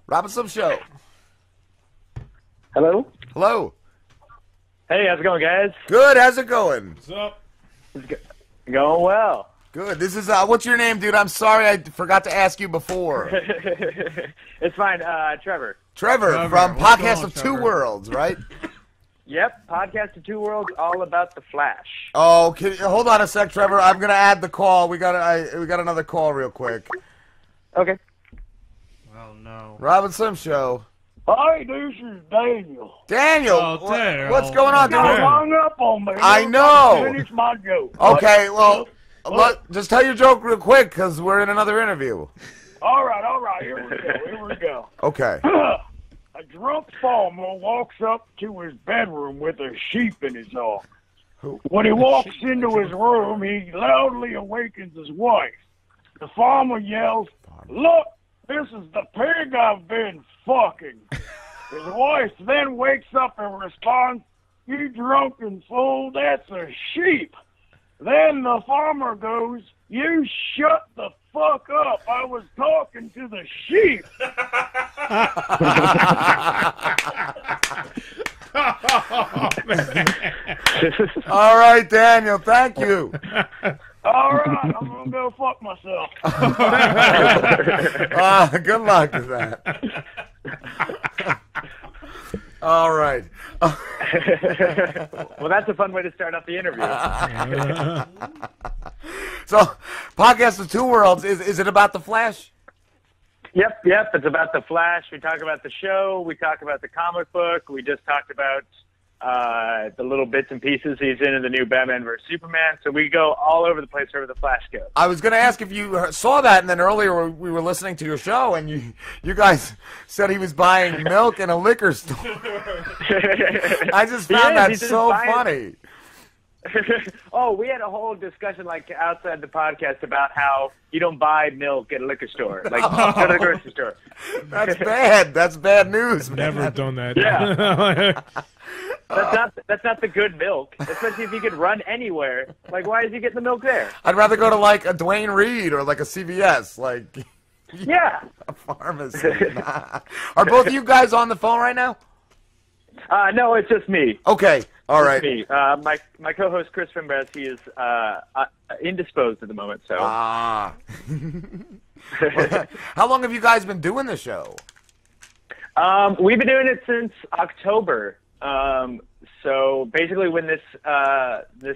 Robinson Show. Hello? Hello. Hey, how's it going, guys? Good. How's it going? What's up? It's going well. Good. This is what's your name, dude? I'm sorry, I forgot to ask you before. It's fine. Trevor. Trevor from What's Podcast going on, of Two Trevor? Worlds, right? Yep, Podcast of Two Worlds, all about the Flash. Oh, hold on a sec, Trevor. I'm gonna add the call. We got another call real quick. Okay. Oh, no. Robinson Show. Hi, this is Daniel. Daniel, Oh, Daniel. what's going on, You dude? hung up on me. I Let me know. Finish my joke. Okay, well, just tell your joke real quick, because we're in another interview. All right. Here we go. Okay. A drunk farmer walks up to his bedroom with a sheep in his arms. When he walks into his room, he loudly awakens his wife. The farmer yells, "Look, this is the pig I've been fucking." His wife then wakes up and responds, "You drunken fool, that's a sheep." Then the farmer goes, "You shut the fuck up. I was talking to the sheep." Oh, man. All right, Daniel, thank you. All right, I'm going to go fuck myself. Good luck with that. All right. Well, that's a fun way to start off the interview. So, Podcast of Two Worlds, is it about the Flash? Yep. It's about the Flash. We talk about the show. We talk about the comic book. We just talked about the little bits and pieces he's in the new Batman vs. Superman. So we go all over the place wherever the Flash goes. I was going to ask if you saw that, and then earlier we were listening to your show, and you guys said he was buying milk in a liquor store. I just found that so funny. Oh, we had a whole discussion like outside the podcast about how you don't buy milk at a liquor store, like go to the grocery store. That's bad. That's bad news, man. Never done that. Yeah. That's not the good milk, especially if you could run anywhere. Like, why is he getting the milk there? I'd rather go to like a Dwayne Reed or like a CVS, like Yeah. a pharmacy. Are both of you guys on the phone right now? No, it's just me. Okay. All right. Me. My co-host Chris Fimbres, he is indisposed at the moment. So. How long have you guys been doing the show? We've been doing it since October. So basically, when this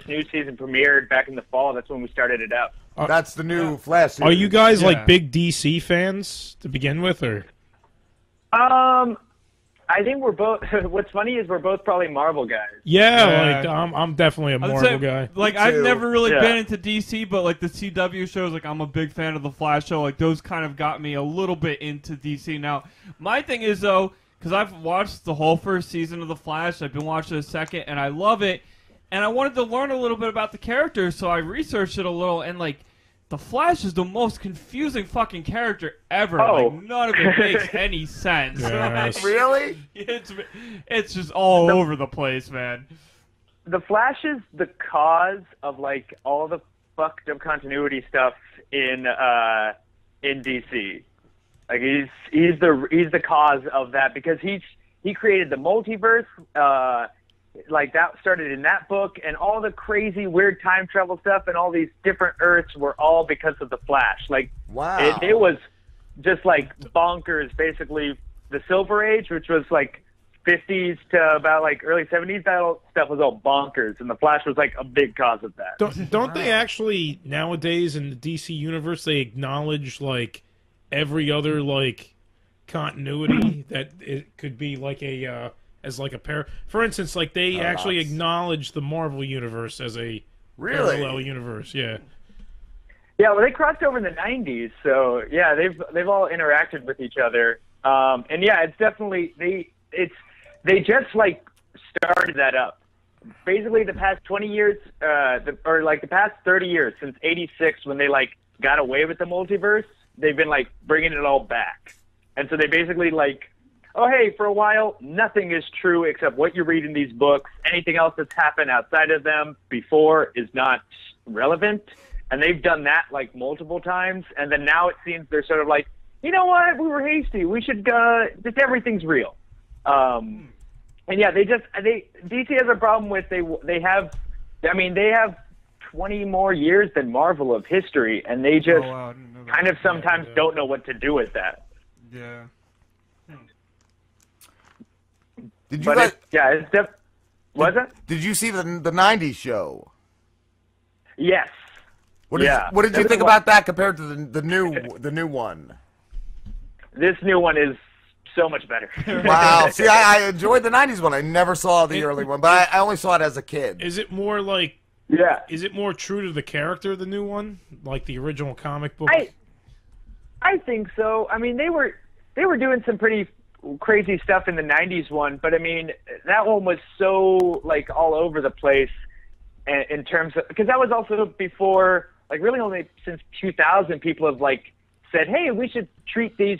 new season premiered back in the fall, that's when we started it up. That's the new Flash series. Are you guys like big DC fans to begin with, or? I think we're both. What's funny is we're both probably Marvel guys. Yeah, like I'm definitely a Marvel guy. Like, Me I've too. never really Yeah. been into DC, but like the CW shows, like I'm a big fan of the Flash show. Like those kind of got me a little bit into DC. Now, my thing is though, because I've watched the whole first season of the Flash, I've been watching the second, and I love it. And I wanted to learn a little bit about the characters, so I researched it a little, and like. The Flash is the most confusing fucking character ever. Oh. Like, none of it makes any sense. Yes. Really? It's just all over the place, man. The Flash is the cause of like all the fucked up continuity stuff in DC. Like he's the cause of that because he created the multiverse. Like that started in that book, and all the crazy weird time travel stuff and all these different Earths were all because of the Flash. Like Wow. it was just like bonkers. Basically, the Silver Age, which was like 50s to about like early 70s, that stuff was all bonkers, and the Flash was like a big cause of that. Don't they actually nowadays in the DC universe they acknowledge like every other like continuity that it could be like a as like a pair. For instance, like they actually acknowledge the Marvel universe as a parallel universe. Yeah. Yeah, well, they crossed over in the 90s, so yeah, they've all interacted with each other. And yeah, it's definitely they just like started that up. Basically, the past 20 years, or like the past 30 years since '86, when they like got away with the multiverse, they've been like bringing it all back. And so they basically like, oh hey, for a while, nothing is true except what you read in these books. Anything else that's happened outside of them before is not relevant. And they've done that like multiple times. And then now it seems they're sort of like, you know what, we were hasty. We should just everything's real. And yeah, DC has a problem with they have 20 more years than Marvel of history, and they just kind of sometimes don't know what to do with that. Yeah. Did you guys? Was it? Did you see the '90s show? Yes. What did you think about that compared to the new one? This new one is so much better. Wow. See, I enjoyed the '90s one. I never saw the early one, but I only saw it as a kid. Is it more like? Yeah. Is it more true to the character, the new one, like the original comic book? I think so. I mean, they were doing some pretty crazy stuff in the '90s one, but I mean, that one was so like all over the place in terms of, because that was also before, like, really only since 2000 people have like said, hey, we should treat these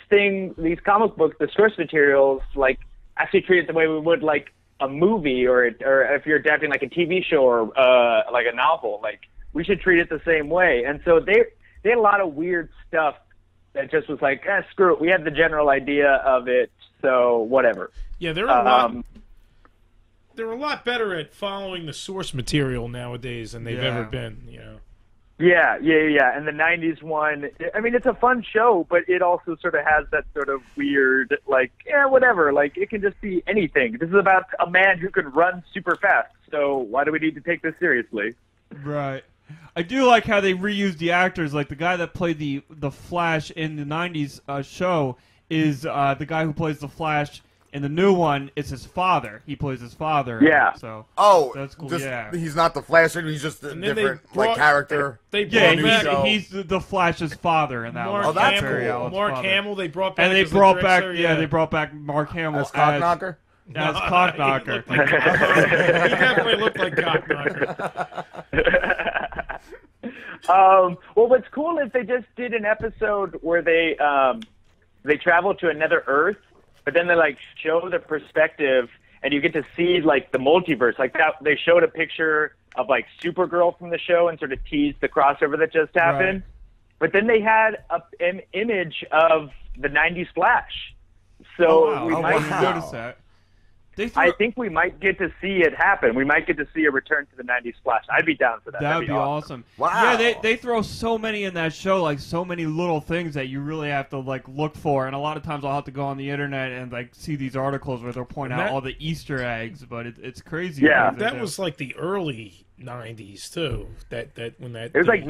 comic books, the source materials, like actually treat it the way we would like a movie or if you're adapting like a TV show or like a novel, like we should treat it the same way. And so they had a lot of weird stuff that just was like, screw it. We had the general idea of it, so whatever. Yeah, they're a lot better at following the source material nowadays than they've ever been. You know. Yeah. And the '90s one, I mean, it's a fun show, but it also sort of has that sort of weird, like, whatever. Like, it can just be anything. This is about a man who can run super fast. So why do we need to take this seriously? Right. I do like how they reused the actors. Like the guy that played the Flash in the '90s show is the guy who plays the Flash in the new one. It's his father. He plays his father. Yeah. So that's cool. He's not the Flash. He's just a different character. He's the Flash's father in that one. Oh, that's cool. Mark Hamill. They brought back. And they brought back. They brought back Mark Hamill as Cockknocker. As Cockknocker. He definitely looked like Cockknocker. Well, what's cool is they just did an episode where they travel to another Earth, but then they like show the perspective, and you get to see like the multiverse. Like that, they showed a picture of like Supergirl from the show and sort of teased the crossover that just happened. Right. But then they had an image of the '90s Flash, so we might notice that. I think we might get to see it happen. We might get to see a return to the '90s Flash. I'd be down for that. That'd be awesome. Wow. Yeah, they throw so many in that show, like so many little things that you really have to like look for. And a lot of times I'll have to go on the internet and like see these articles where they'll point out all the Easter eggs. But it's crazy. Yeah, that was like the early '90s too. That when that it was like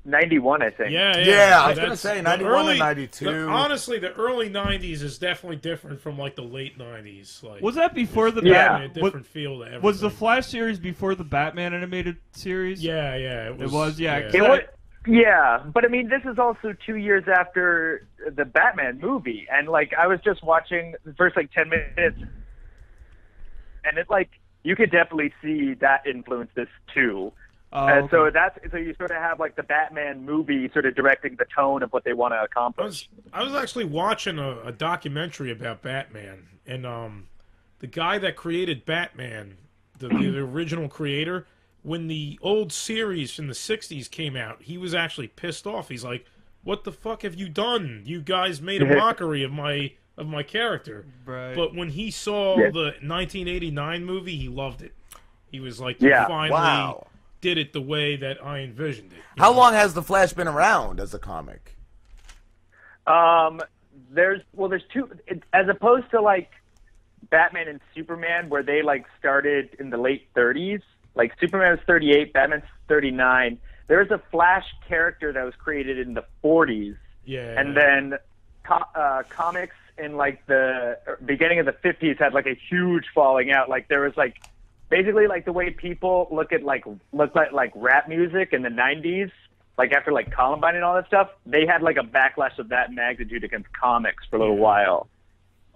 91, I think. Yeah. I was going to say 91 and 92. Honestly, the early '90s is definitely different from like the late '90s. Like, was that before the Batman? A different feel to everything. Was the Flash series before the Batman animated series? Yeah. It was. Yeah. Yeah, but I mean, this is also 2 years after the Batman movie, and like I was just watching the first like 10 minutes, and it's like you could definitely see that influence this too. Okay. So you sort of have like the Batman movie sort of directing the tone of what they want to accomplish. I was actually watching a documentary about Batman, and the guy that created Batman, the original creator, when the old series in the '60s came out, he was actually pissed off. He's like, "What the fuck have you done? You guys made a mockery of my character." Right. But when he saw the 1989 movie, he loved it. He was like, "You finally." Did it the way that I envisioned it. How long has the Flash been around as a comic? There's two, as opposed to like Batman and Superman, where they like started in the late 30s. Like Superman was 38, Batman's 39. There's a Flash character that was created in the 40s. Yeah. And then comics in like the beginning of the 50s had like a huge falling out. Like there was like basically like the way people look at like rap music in the 90s, like after like Columbine and all that stuff, they had like a backlash of that magnitude against comics for a little while.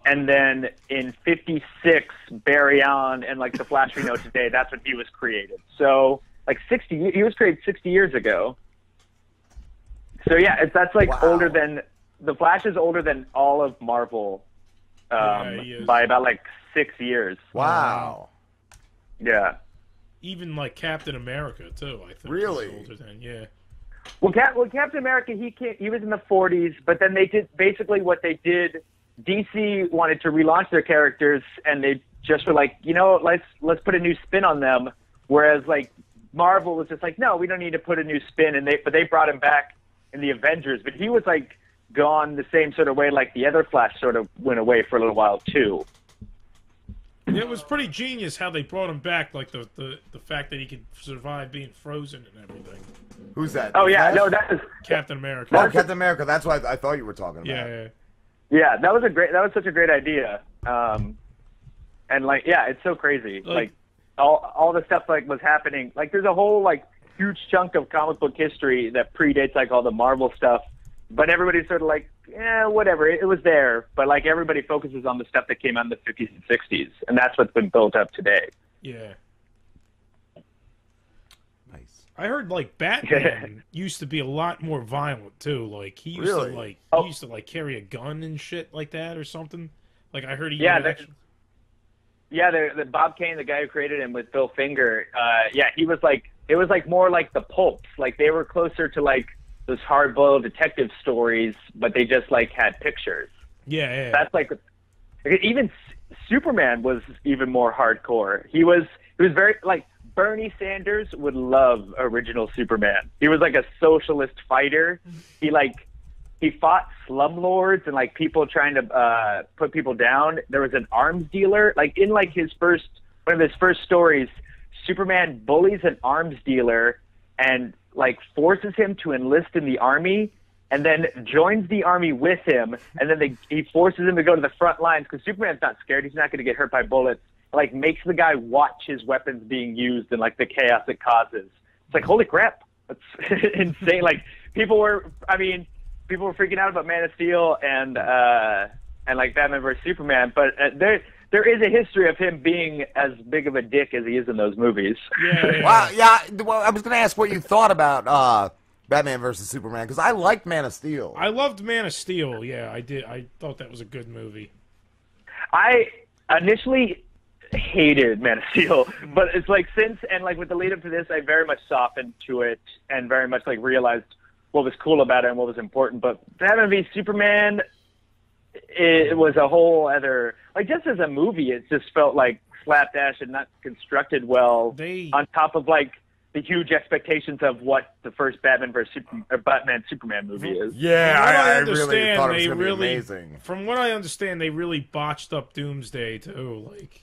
And then in 56, Barry Allen and like the Flash we know today, that's when he was created. So like he was created 60 years ago. So yeah, that's like older than the Flash is older than all of Marvel by about like 6 years. Wow. Yeah. Even like Captain America too, I think. Really? Older than, yeah. Well, Captain America, he was in the 40s, but then they did basically what they did. DC wanted to relaunch their characters, and they just were like, let's put a new spin on them. Whereas like Marvel was just like, no, we don't need to put a new spin, but they brought him back in the Avengers, but he was like gone the same sort of way like the other Flash sort of went away for a little while too. It was pretty genius how they brought him back, like the fact that he could survive being frozen and everything. Who's that? Oh yeah, no, that was Captain America. Oh, Captain America. That's what I thought you were talking about. Yeah. That was such a great idea. And like, yeah, it's so crazy. Like all the stuff like was happening. Like there's a whole like huge chunk of comic book history that predates like all the Marvel stuff, but everybody's sort of like, whatever. It was there, but like everybody focuses on the stuff that came out in the 50s and 60s, and that's what's been built up today. Yeah. Nice. I heard like Batman used to be a lot more violent too. Like he used to like carry a gun and shit like that or something. Like I heard he the Bob Kane, the guy who created him with Bill Finger, he was like, it was like more like the pulps. Like they were closer to like those hard-boiled detective stories, but they just like had pictures. Yeah. That's like, even Superman was even more hardcore. He was very like, Bernie Sanders would love original Superman. He was like a socialist fighter. He fought slumlords and like people trying to put people down. There was an arms dealer. Like in like one of his first stories, Superman bullies an arms dealer and like forces him to enlist in the army, and then joins the army with him, and then he forces him to go to the front lines because Superman's not scared. He's not going to get hurt by bullets. Like makes the guy watch his weapons being used and like the chaos it causes. It's like, holy crap, that's insane. Like people were freaking out about Man of Steel and like Batman vs Superman, but there is a history of him being as big of a dick as he is in those movies. Yeah. Well, I was going to ask what you thought about Batman vs Superman, because I liked Man of Steel. I loved Man of Steel. Yeah, I did. I thought that was a good movie. I initially hated Man of Steel, but it's like with the lead up to this, I very much softened to it and very much like realized what was cool about it and what was important. But Batman v Superman, it was a whole other, like, just as a movie, it just felt like slapdash and not constructed well. On top of like the huge expectations of what the first Batman Superman movie is. Yeah, I really thought it was going to be amazing. From what I understand, they really botched up Doomsday too. Like,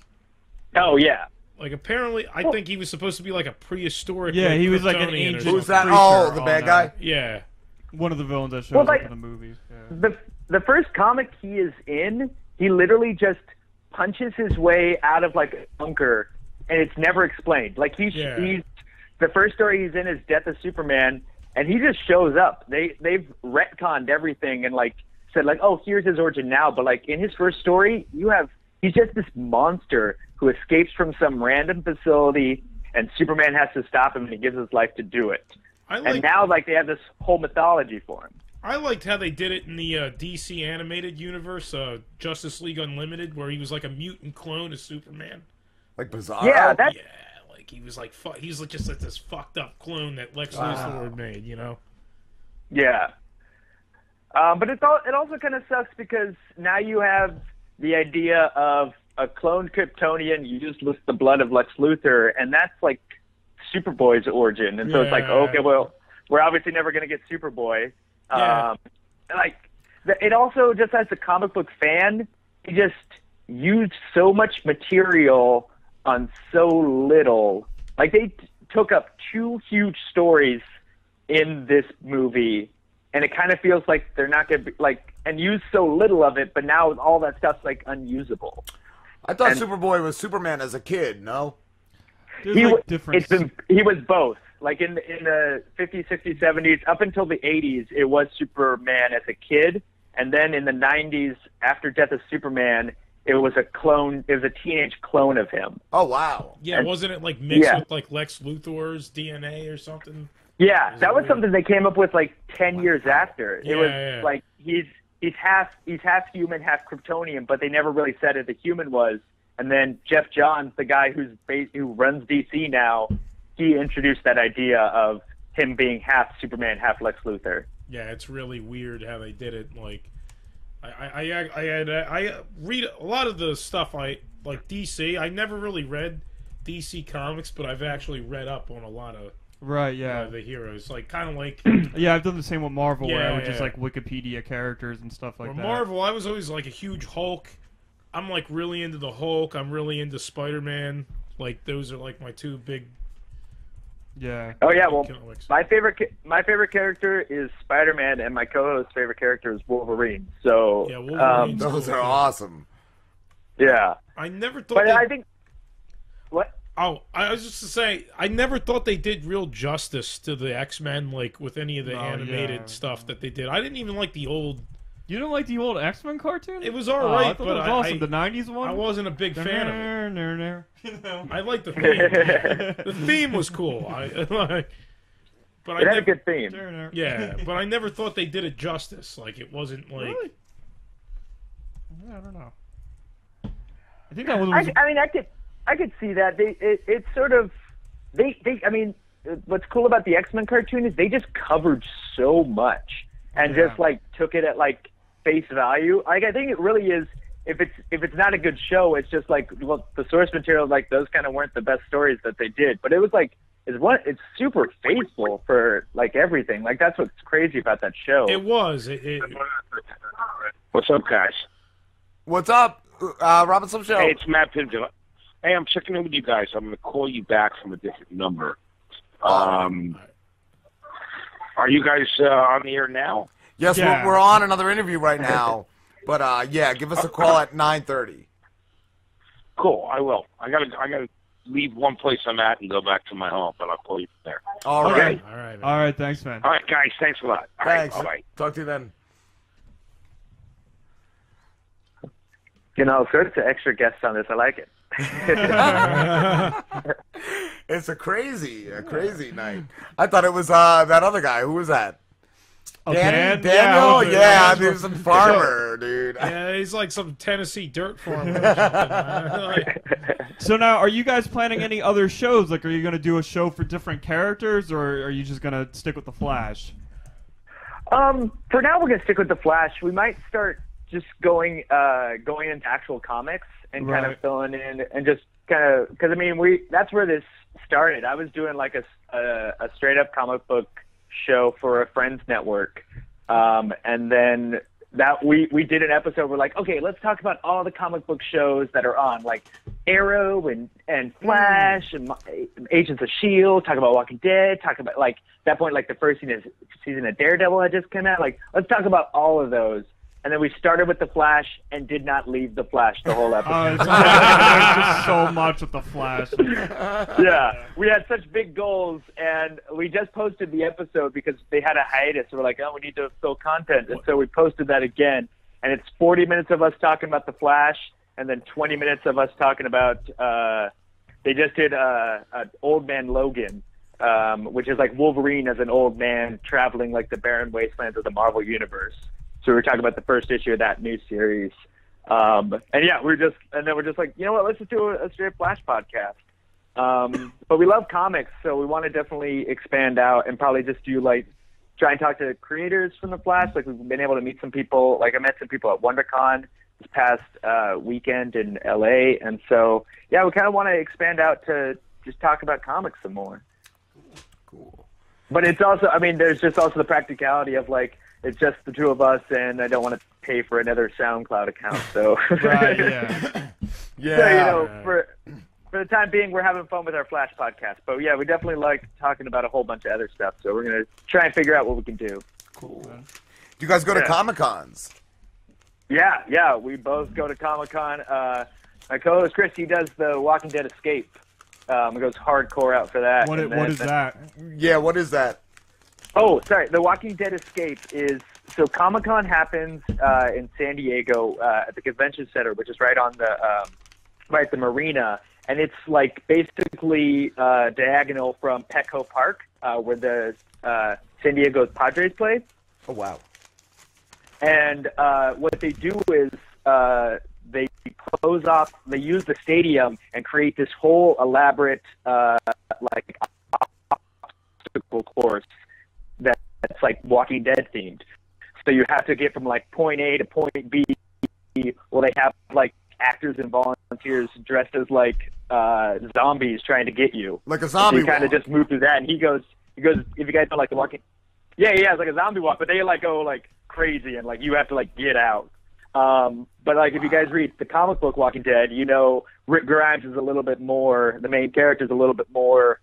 oh yeah. Like apparently, I think he was supposed to be like a prehistoric. Yeah, like, he was like an Kryptonian ancient. or Who's that? something. Oh, the bad guy. Yeah. One of the villains that shows up in the movies. Yeah. The first comic he is in, he literally just punches his way out of like a bunker, and it's never explained. Like he's the first story he's in is Death of Superman, and he just shows up. They've retconned everything and like said like, oh, here's his origin now. But like in his first story, he's just this monster who escapes from some random facility, and Superman has to stop him, and he gives his life to do it. And now like they have this whole mythology for him. I liked how they did it in the DC animated universe, Justice League Unlimited, where he was like a mutant clone of Superman. Like Bizarro? Yeah, like he was like he's just like this fucked up clone that Lex Luthor made, you know? Yeah. But it also kind of sucks because now you have the idea of a cloned Kryptonian used with the blood of Lex Luthor, and that's like Superboy's origin. And so it's like, okay, well, we're obviously never going to get Superboy. It also, just as a comic book fan, he just used so much material on so little. Like they took up two huge stories in this movie, and it kind of feels like they're not going to be like, and use so little of it, but now all that stuff's like unusable. I thought Superboy was Superman as a kid. No, he was both. Like in the 50s, 60s, 70s, up until the 80s, it was Superman as a kid, and then in the 90s, after Death of Superman, it was a clone. It was a teenage clone of him. Oh wow! Yeah, wasn't it like mixed with like Lex Luthor's DNA or something? Yeah, that was something they came up with like 10 years after. It was like he's half human, half Kryptonian, but they never really said who the human was. And then Jeff Johns, the guy who runs DC now, he introduced that idea of him being half Superman, half Lex Luthor. Yeah, it's really weird how they did it. Like, I read a lot of the stuff like DC. I never really read DC comics, but I've actually read up on a lot of the heroes. Like, kind of like yeah, I've done the same with Marvel, where I would just yeah. like Wikipedia characters and stuff like that. Marvel, I was always like a huge Hulk. I'm like really into the Hulk. I'm really into Spider-Man. Like, those are like my two big. Yeah. Oh yeah, well, my favorite character is Spider-Man, and my co-host's favorite character is Wolverine. So yeah, Wolverine's those are awesome. Yeah. I never thought. But I think what? Oh, I was just to say, I never thought they did real justice to the X-Men, like with any of the animated stuff that they did. I didn't even like the old. You don't like the old X-Men cartoon? It was alright, but it was awesome. The '90s one. I wasn't a big fan of it. I liked the theme. The theme was cool. But it had a good theme. Yeah, but I never thought they did it justice. Like, it wasn't like. Really? Yeah, I don't know. I think that was. I mean, I could see that. It's sort of they. I mean, what's cool about the X-Men cartoon is they just covered so much and just like took it at like face value. Like, I think it really is. If it's not a good show, it's just like, well, the source material, like, those kind of weren't the best stories that they did. But it was like, it's super faithful for like everything. Like, that's what's crazy about that show. It was. What's up, guys? What's up, Robinson Show? Hey, it's Matt Pimjo. Hey, I'm checking in with you guys. I'm going to call you back from a different number. Are you guys on the air now? Yes, we're on another interview right now. But yeah, give us a call at 9:30. Cool, I will. I gotta leave one place I'm at and go back to my home, but I'll call you from there. All right. All right. Thanks, man. All right, guys. Thanks a lot. All Thanks. Right, bye. Talk to you then. You know, sorts of extra guests on this. I like it. It's a crazy night. I thought it was that other guy. Who was that? Oh, Daniel? Yeah, there's some farmer, dude. Yeah, he's like some Tennessee dirt farmer or something. So now, are you guys planning any other shows? Like, are you going to do a show for different characters, or are you just going to stick with the Flash? For now, we're gonna stick with the Flash. We might start just going into actual comics and kind of filling in and just kind of, because I mean, that's where this started. I was doing like a straight up comic book show for a friend's network, and then that we did an episode. We're like, okay, let's talk about all the comic book shows that are on, like Arrow and Flash and Agents of S.H.I.E.L.D., talk about Walking Dead, talk about, like, at that point, like, the first season of Daredevil had just come out. Like, let's talk about all of those. And then we started with the Flash and did not leave the Flash the whole episode. Just so much with the Flash. Yeah, we had such big goals, and we just posted the episode because they had a hiatus. So we're like, oh, we need to fill content, and so we posted that again. And it's 40 minutes of us talking about the Flash, and then 20 minutes of us talking about. They just did Old Man Logan, which is like Wolverine as an old man traveling like the barren wastelands of the Marvel universe. So we were talking about the first issue of that new series. And yeah, we're just like, you know what, let's just do a straight Flash podcast. But we love comics, so we want to definitely expand out and probably just do, like, try and talk to creators from the Flash. Like, we've been able to meet some people. Like, I met some people at WonderCon this past weekend in LA. And so, yeah, we kind of want to expand out to just talk about comics some more. Cool. But it's also, I mean, there's just also the practicality of, like, it's just the two of us, and I don't want to pay for another SoundCloud account. So, Right, yeah. Yeah. So, you know, for the time being, we're having fun with our Flash podcast. But yeah, we definitely like talking about a whole bunch of other stuff. So we're gonna try and figure out what we can do. Cool. Do you guys go to ComicCons? Yeah, we both go to ComicCon. My co-host Chris, he does the Walking Dead Escape. He goes hardcore out for that. What is that? Yeah, what is that? Oh, sorry. The Walking Dead Escape is, so Comic-Con happens in San Diego at the Convention Center, which is right on the marina, and it's like basically diagonal from Petco Park, where the San Diego's Padres play. Oh wow! And what they do is they close off. They use the stadium and create this whole elaborate like obstacle obstacle course that's like Walking Dead themed. So you have to get from like point A to point B. Well, they have like actors and volunteers dressed as like zombies trying to get you. Like a zombie. So you kind of just move through that, and he goes. If you guys don't like the Walking, yeah, it's like a zombie walk, but they like go like crazy, and like you have to like get out. But like if you guys read the comic book Walking Dead, you know Rick Grimes is a little bit more. The main character is a little bit more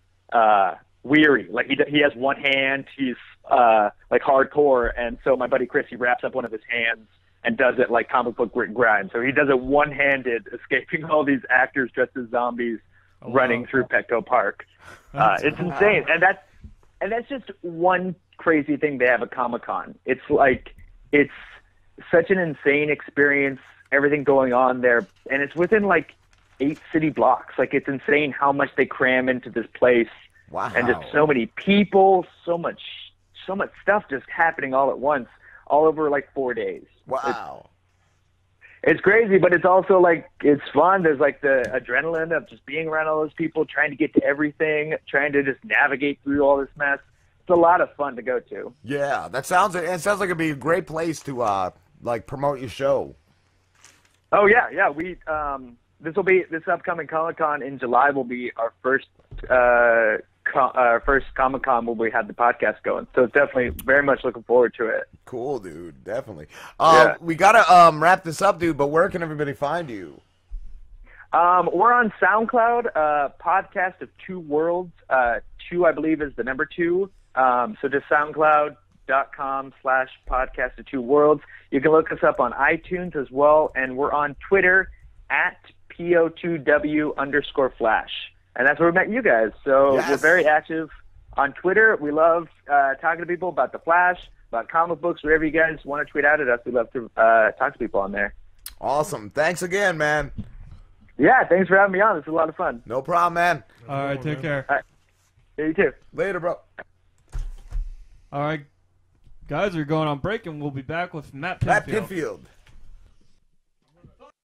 weary. Like he has one hand. He's like hardcore, and so my buddy Chris, he wraps up one of his hands and does it like comic book Rick Grimes. So he does it one-handed, escaping all these actors dressed as zombies running through Petco Park. It's insane, and that's just one crazy thing they have at ComicCon. It's like it's such an insane experience, everything going on there, and it's within like 8 city blocks. Like it's insane how much they cram into this place. Wow. And just so many people, so much stuff just happening all at once, all over like 4 days. Wow. It's crazy, but it's also like it's fun. There's like the adrenaline of just being around all those people, trying to get to everything, trying to just navigate through all this mess. It's a lot of fun to go to. Yeah, it sounds like it'd be a great place to like promote your show. Oh yeah. We this upcoming Comic-Con in July will be our first Comic-Con where we had the podcast going. So definitely very much looking forward to it. Cool, dude. Definitely. Yeah. We gotta wrap this up, dude. But where can everybody find you? We're on SoundCloud, podcast of Two Worlds. 2, I believe, is the number 2. So just SoundCloud.com/podcast of Two Worlds. You can look us up on iTunes as well, and we're on Twitter at PO2W_Flash. And that's where we met you guys. So We're very active on Twitter. We love talking to people about the Flash, about comic books, wherever you guys want to tweet out at us. We love to talk to people on there. Awesome. Thanks again, man. Yeah, thanks for having me on. This was a lot of fun. No problem, man. All right, take care. All right. Yeah, you too. Later, bro. All right, guys, we're going on break, and we'll be back with Matt Matt Pinfield. Pinfield.